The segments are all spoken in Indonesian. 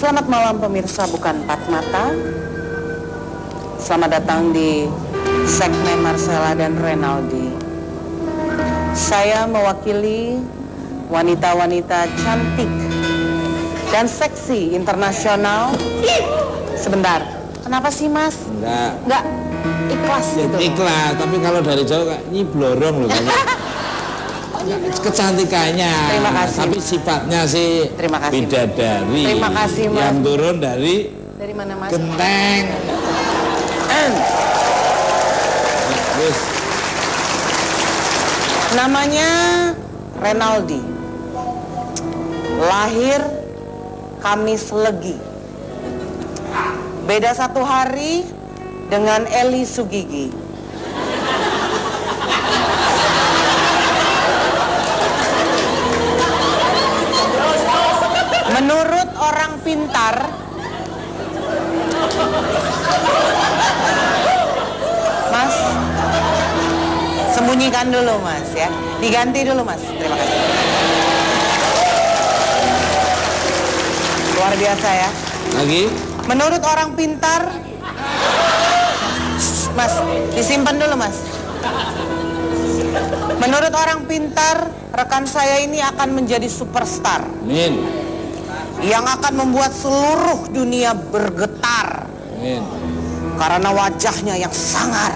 Selamat malam pemirsa Bukan Empat Mata. Selamat datang di segmen Marcella dan Renaldi. Saya mewakili wanita-wanita cantik dan seksi internasional. Sebentar, kenapa sih Mas? Enggak ikhlas ya, gitu. Ikhlas, tapi kalau dari jauh kayak nyiblorong loh banyak. Kecantikannya. Terima kasih. Tapi sifatnya sih Terima kasih, bidadari. Terima kasih Mas. Yang turun dari mana Mas? genteng. Terus namanya Renaldi. Lahir Kamis Legi. Beda 1 hari dengan Eli Sugigi. Menurut orang pintar, Mas, sembunyikan dulu Mas ya. Diganti dulu Mas. Terima kasih. Luar biasa ya. lagi Menurut orang pintar, Mas, disimpan dulu Mas. Menurut orang pintar, rekan saya ini akan menjadi superstar. Amin. Yang akan membuat seluruh dunia bergetar. Amin. Karena wajahnya yang sangar.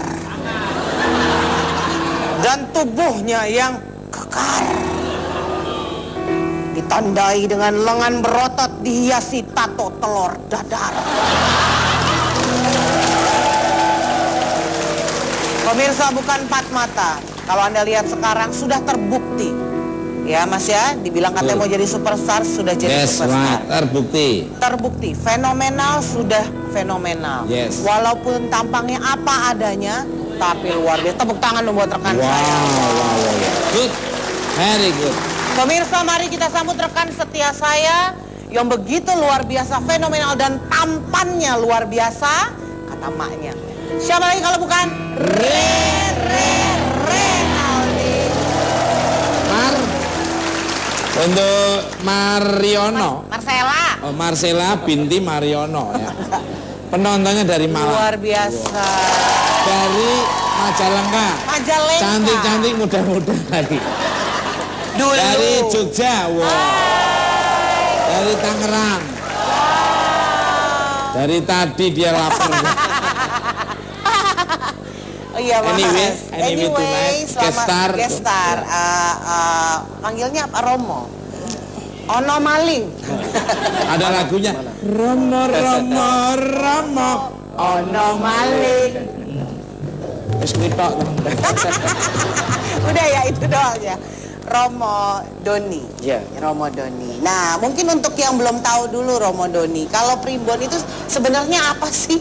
Dan tubuhnya yang kekar. Ditandai dengan lengan berotot dihiasi tato telur dadar. Pemirsa Bukan Empat Mata, kalau Anda lihat sekarang sudah terbukti. Ya Mas ya, dibilang katanya mau jadi superstar, sudah jadi superstar. Terbukti. Terbukti, fenomenal sudah fenomenal. Yes. Walaupun tampangnya apa adanya, tapi luar biasa. Tepuk tangan dong buat rekan saya. Wow. Good. Very good. Pemirsa, mari kita sambut rekan setia saya yang begitu luar biasa, fenomenal dan tampannya luar biasa, kata maknya. Siapa lagi kalau bukan Renaldi. Untuk Mariono. Marcella. Oh, Marcella binti Mariono ya. Penontonnya dari Malang. Luar biasa. Dari Majalengka. Majalengka. Cantik-cantik muda-muda lagi. Dulu. Dari Jogja. Wow. Dari Tangerang. Dari tadi dia lapar. Oh iya, Anyway, tonight, selamat guest star. Panggilnya apa? Romo. Ono maling. Ada lagunya. Romo. Ono maling. Wis witok. Udah ya, itu doang ya. Romo Doni. Iya. Romo Doni. Nah, mungkin untuk yang belum tahu dulu Romo Doni, kalau primbon itu sebenarnya apa sih?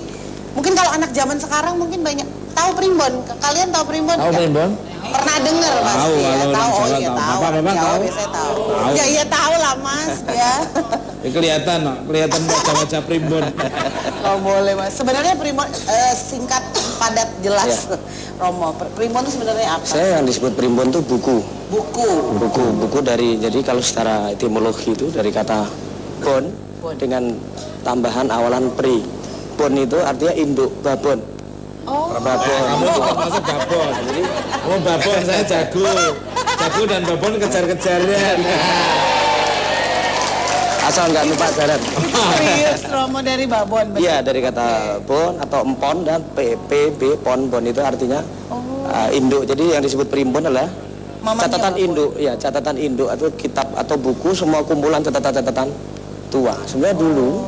Mungkin kalau anak zaman sekarang mungkin banyak tahu primbon. Kalian tahu primbon? Tahu primbon? Pernah dengar Mas? Tahu, Ya, kalau tahu. orang Oh Jawa iya tahu. tahu. Bapak-bapak Jawa tahu? biasanya tahu. Tahu. Ya iya tahu lah Mas ya. Kelihatan wajah-wajah primbon. Oh boleh Mas. Sebenarnya primbon singkat, padat, jelas. Ya. Romo, primbon itu sebenarnya apa? Saya yang disebut primbon itu buku dari, jadi kalau secara etimologi itu dari kata bon dengan tambahan awalan pri. Bon itu artinya induk, babon. Oh. Babon. Kamu bukan masuk babon. Jadi, babon saya jago dan babon kejar-kejaran. Asal nggak lupa jalan. Serius Romo dari babon? Iya, dari kata bon atau empon dan PB bon itu artinya induk. Jadi yang disebut primbon adalah Mamanya catatan babon. induk. Ya, catatan induk atau kitab atau buku, semua kumpulan catatan-catatan tua. Sebenarnya dulu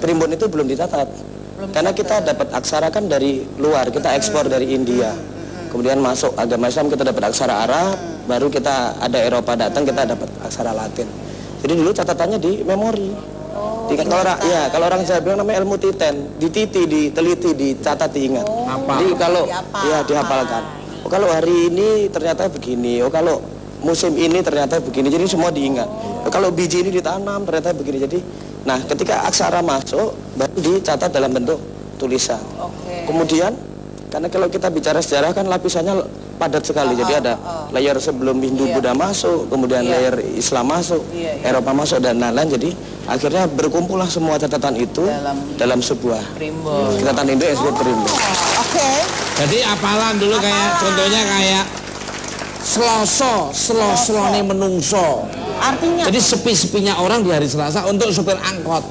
primbon itu belum dicatat. Karena kita dapat aksara kan dari luar, kita ekspor dari India. Kemudian masuk agama Islam, kita dapat aksara Arab, baru kita ada Eropa datang, kita dapat aksara Latin. Jadi dulu catatannya di memori. Kalau orang Jawa bilang namanya ilmu titen, dititi, diteliti, dicatat, diingat. Jadi kalau dihafalkan. Oh, kalau hari ini ternyata begini. Oh, kalau musim ini ternyata begini. Jadi semua diingat. Oh, kalau biji ini ditanam ternyata begini. Jadi, nah ketika aksara masuk baru dicatat dalam bentuk tulisan. Oke. Kemudian karena kalau kita bicara sejarah kan lapisannya padat sekali. Jadi ada layer sebelum Hindu Buddha masuk, kemudian layer Islam masuk, Eropa masuk dan lain-lain. Jadi akhirnya berkumpullah semua catatan itu dalam sebuah Primbon. catatan Indo yang disebut Primbon. Oke. Jadi apalan dulu kayak contohnya kayak Sloso-slone menungso. Artinya Jadi sepi-sepinya orang di hari Selasa untuk supir angkot.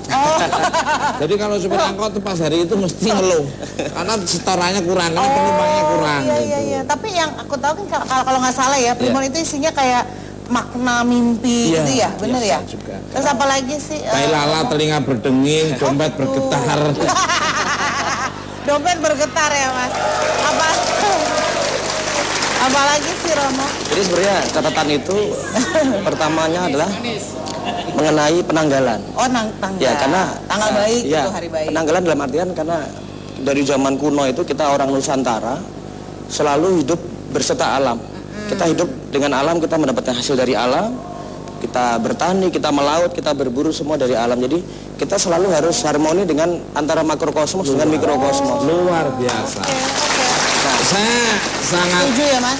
Jadi kalau supir angkot tuh pas hari itu mesti ngeluh karena setorannya kurang, karena penumpangnya kurang. Iya. Tapi yang aku tahu kan kalau nggak salah ya, Primbon itu isinya kayak makna mimpi gitu ya, bener ya? Juga. Terus apa lagi sih? Tai lala, telinga berdenging, dompet bergetar. Dompet bergetar ya Mas. Apalagi sih Romo? Jadi sebenarnya catatan itu pertamanya adalah mengenai penanggalan. Oh, tanggal. Ya, karena tanggal baik ya, itu hari baik. Penanggalan dalam artian karena dari zaman kuno itu kita orang Nusantara selalu hidup berserta alam. Kita hidup dengan alam, kita mendapatkan hasil dari alam. Kita bertani, kita melaut, kita berburu semua dari alam. Jadi kita selalu harus harmoni dengan antara makrokosmos dengan mikrokosmos. Luar biasa. Saya sangat Setuju ya Mas?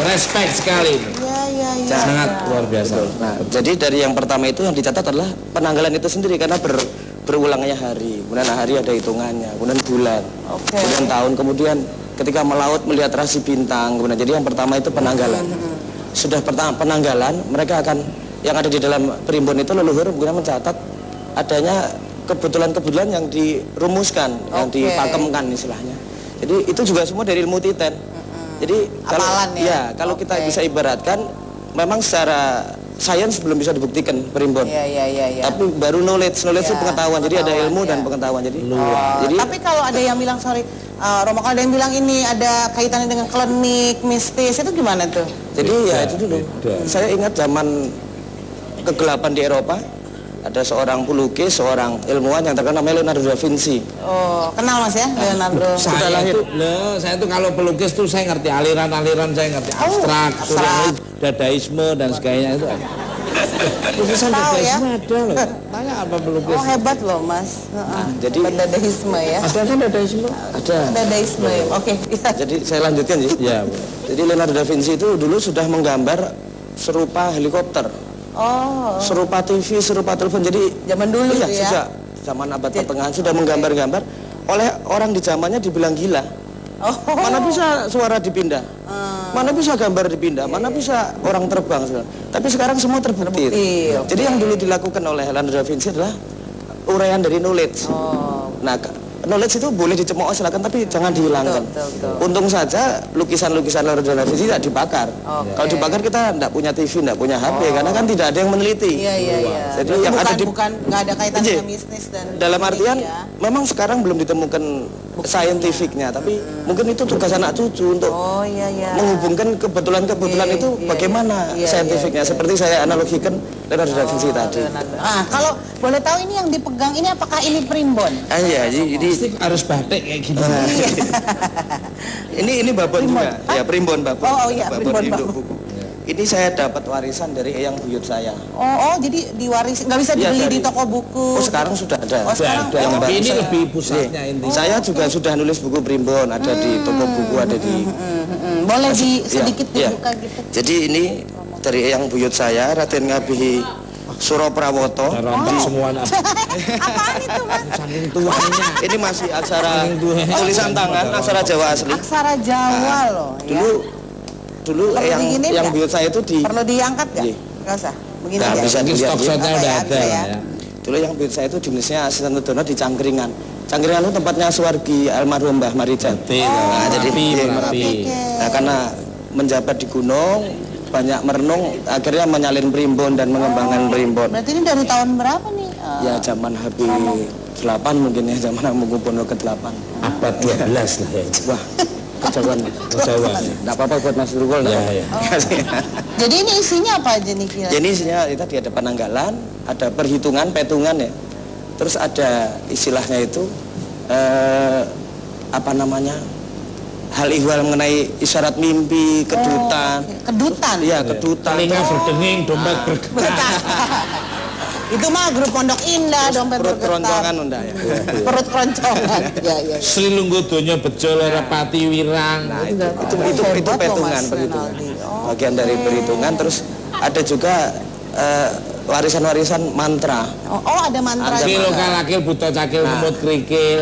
respect sekali. Iya. Sangat luar biasa. Nah, jadi dari yang pertama itu yang dicatat adalah penanggalan itu sendiri karena berulangnya hari, kemudian hari ada hitungannya, kemudian bulan, kemudian tahun, kemudian ketika melaut melihat rasi bintang, kemudian jadi yang pertama itu penanggalan. Sudah penanggalan, mereka akan yang ada di dalam primbon itu leluhur kemudian mencatat adanya kebetulan-kebetulan yang dirumuskan, yang dipakemkan istilahnya. Jadi itu juga semua dari ilmu titen. Jadi kalau kalau kita bisa ibaratkan, memang secara sains belum bisa dibuktikan primbon. Iya. Tapi baru knowledge itu pengetahuan. Jadi ada ilmu dan pengetahuan. Jadi tapi kalau ada yang bilang Romo, kalau ada yang bilang ini ada kaitannya dengan klinik, mistis, itu gimana tuh? Jadi ya itu dulu. Saya ingat zaman kegelapan di Eropa, ada seorang pelukis, seorang ilmuwan yang terkenal Leonardo da Vinci. Oh, kenal Mas ya Leonardo? Saya tuh kalau pelukis tuh saya ngerti aliran-aliran, saya ngerti abstrak, dadaisme dan sebagainya itu. Lukisan dadaisme ada loh. Tanya apa pelukis? Oh, hebat loh Mas. Jadi dadaisme ya. Ada kan dadaisme? Ada. Dadaisme. Oke. Jadi saya lanjutkan sih. Ya. Jadi Leonardo da Vinci itu dulu sudah menggambar serupa helikopter. Serupa TV, serupa telepon. Jadi zaman dulu ya. Sejak zaman abad pertengahan sudah menggambar-gambar. Oleh orang di zamannya dibilang gila. Mana bisa suara dipindah? Mana bisa gambar dipindah? Mana bisa orang terbang? Tapi sekarang semua terbukti. Jadi yang dulu dilakukan oleh Leonardo da Vinci adalah uraian dari knowledge. Nah, knowledge itu boleh dicemooh silakan, tapi jangan dihilangkan. Untung saja lukisan-lukisan Leonardo da Vinci tidak dibakar. Kalau dibakar kita tidak punya TV, tidak punya HP, karena kan tidak ada yang meneliti. Iya. Jadi yang ada nggak ada kaitan dengan bisnis dan dalam artian memang sekarang belum ditemukan saintifiknya, tapi mungkin itu tugas anak cucu untuk menghubungkan kebetulan-kebetulan itu bagaimana saintifiknya. Seperti saya analogikan Leonardo da Vinci tadi. Kalau boleh tahu ini yang dipegang ini apakah ini primbon? Iya, jadi harus batik kayak gitu. ini babon juga. Ya, primbon babon. Primbon induk buku. Ini saya dapat warisan dari eyang buyut saya. Jadi diwarisi, nggak bisa dibeli di toko buku. Sekarang sudah ada. Sekarang Tapi ini lebih pusatnya intinya. Saya juga sudah nulis buku primbon, ada di toko buku, ada di. Boleh sedikit dibuka gitu. Jadi ini dari eyang buyut saya, Raden Ngabehi Suraprawoto. Semuanya. Apaan itu Mas? Saking tuanya. Ini masih aksara tulisan tangan, aksara Jawa asli. Aksara Jawa loh. Dulu yang buyut saya itu perlu diangkat nggak? Nggak usah. Begini nah, ya. bisa stok shotnya udah ada ya. Dulu yang buyut saya itu jenisnya Asisten Tudono di Cangkringan. Cangkringan itu tempatnya Suwargi almarhum Mbah Marijan. Nah, jadi Merapi. Nah, karena menjabat di gunung, banyak merenung, akhirnya menyalin primbon dan mengembangkan primbon. Berarti ini dari tahun berapa nih? Ya zaman HB 8 mungkin ya, zaman Hamengkubuwono ke-8. Abad 12 lah ya. Wah, kejauhan. Enggak apa-apa buat Mas Rukul. Ya. Jadi ini isinya apa aja nih kira? Jadi isinya tadi ada penanggalan, ada perhitungan, petungan ya. Terus ada istilahnya itu apa namanya? Hal ihwal mengenai isyarat mimpi, kedutan. Kedutan? Iya, kedutan. Telinga berdenging, dompet bergetar. Itu mah grup Pondok Indah, dompet Perut bergetar. keroncongan unda ya. Perut keroncongan. Iya. Sri Lungguh Donya Bejo Lara Pati Wirang. Nah, itu Hebat loh, perhitungan, Mas perhitungan. Renaldi. Oh, Bagian dari perhitungan. Terus ada juga warisan-warisan mantra. Oh, ada mantra Akil juga. lokal akil buta cakil kemut krikil.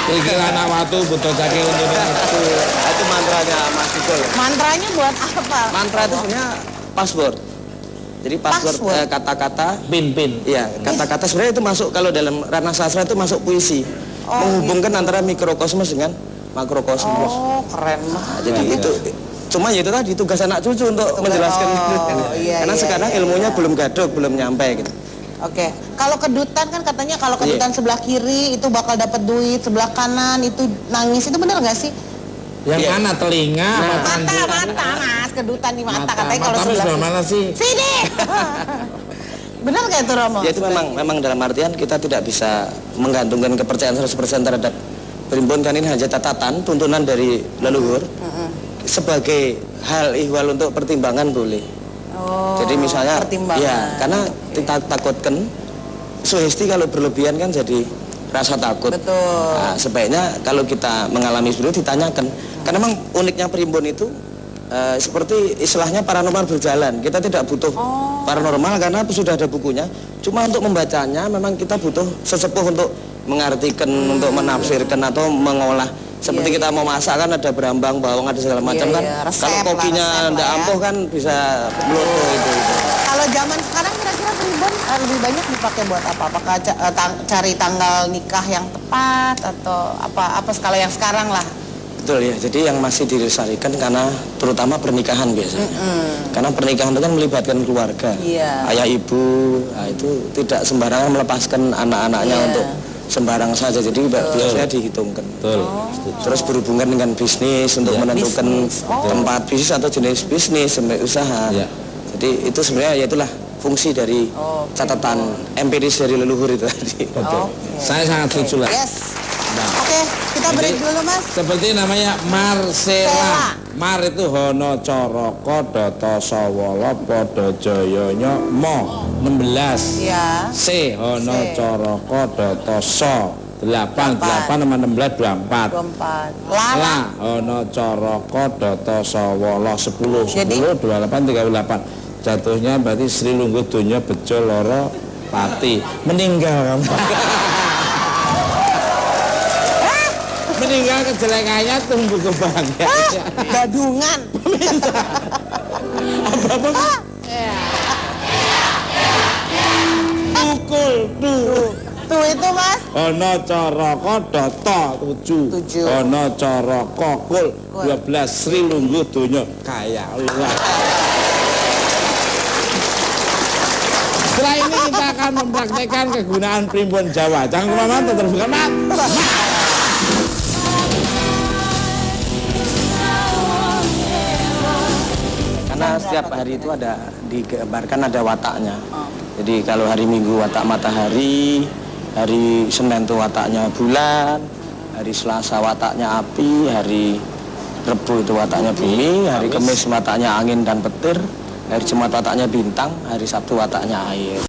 Krikil anak watu buta cakil untune metu. Itu mantranya Mas Diko ya. Mantranya buat apa? Mantra itu sebenarnya password. Jadi password Password? kata-kata. Pin. Iya, kata-kata sebenarnya itu masuk kalau dalam ranah sastra itu masuk puisi. Menghubungkan antara mikrokosmos dengan makrokosmos. Oh, keren banget. Nah, jadi itu cuma ya itu tadi tugas anak cucu untuk menjelaskan itu. Iya, Karena iya, sekarang iya, ilmunya belum gadok, belum nyampe gitu. Oke, kalau kedutan kan katanya kalau kedutan sebelah kiri itu bakal dapat duit, sebelah kanan itu nangis, itu benar nggak sih? Yang Iya. mana telinga apa tangan? Mata mas, kedutan di mata, katanya kalau mata sebelah sebelah mana sih? Sini. Benar nggak itu Romo? Ya itu memang dalam artian kita tidak bisa menggantungkan kepercayaan 100% terhadap primbon, kan ini hanya catatan, tuntunan dari leluhur. Sebagai hal ihwal untuk pertimbangan boleh. Oh, Jadi misalnya, pertimbangan. ya karena kita takutkan sugesti kalau berlebihan kan jadi rasa takut. Betul. Nah, sebaiknya kalau kita mengalami seperti itu ditanyakan. Karena memang uniknya primbon itu seperti istilahnya paranormal berjalan. Kita tidak butuh paranormal karena sudah ada bukunya. Cuma untuk membacanya memang kita butuh sesepuh untuk mengartikan, untuk menafsirkan atau mengolah. Seperti kita mau masak kan ada berambang, bawang, ada segala macam kan. resep Kalau lah, kopinya resep ndak lah ya. ampuh kan bisa meloto itu. Kalau zaman sekarang kira-kira primbon lebih banyak dipakai buat apa? Apakah cari tanggal nikah yang tepat atau apa skala yang sekarang lah? Betul ya, jadi yang masih dilestarikan karena terutama pernikahan biasanya. Karena pernikahan itu kan melibatkan keluarga. Iya. Ayah ibu, nah itu tidak sembarangan melepaskan anak-anaknya Iya. untuk sembarang saja. Jadi biasanya dihitungkan. Betul. Terus berhubungan dengan bisnis untuk menentukan Bisnis. tempat bisnis atau jenis bisnis sampai usaha. Ya. Jadi itu sebenarnya ya itulah fungsi dari catatan empiris dari leluhur itu tadi. Betul. Saya sangat setuju lah. Yes. Nah, Oke, kita break dulu mas. seperti namanya Marcella. Sela. Mar itu Hono Coroko Data Sawala Pada Jayanya Mo 16. Ya. C Hono C. Coroko Data So 8 sama 16 24. 24. La Lala. Hono Coroko Data Sawala 10 Jadi? 10 28 38. Jatuhnya berarti Sri Lungguh Donya Bejo Lara Pati. Meninggal kamu. Meninggal kejelekannya tumbuh kebahagiaan. Gadungan. Apa? Pukul tuh. Tuh itu mas. Ana Caraka Data 7. 7. Ana Caraka Kul 12. Sri Lungguh Donya kaya Allah. Setelah ini kita akan mempraktekkan kegunaan primbon Jawa. Jangan kemana-mana, tetap bukan mat. Karena setiap hari itu ada digambarkan ada wataknya. Jadi kalau hari Minggu watak matahari, hari Senin itu wataknya bulan, hari Selasa wataknya api, hari Rebu itu wataknya bumi, hari Kamis wataknya angin dan petir, hari Jumat wataknya bintang, hari Sabtu wataknya air.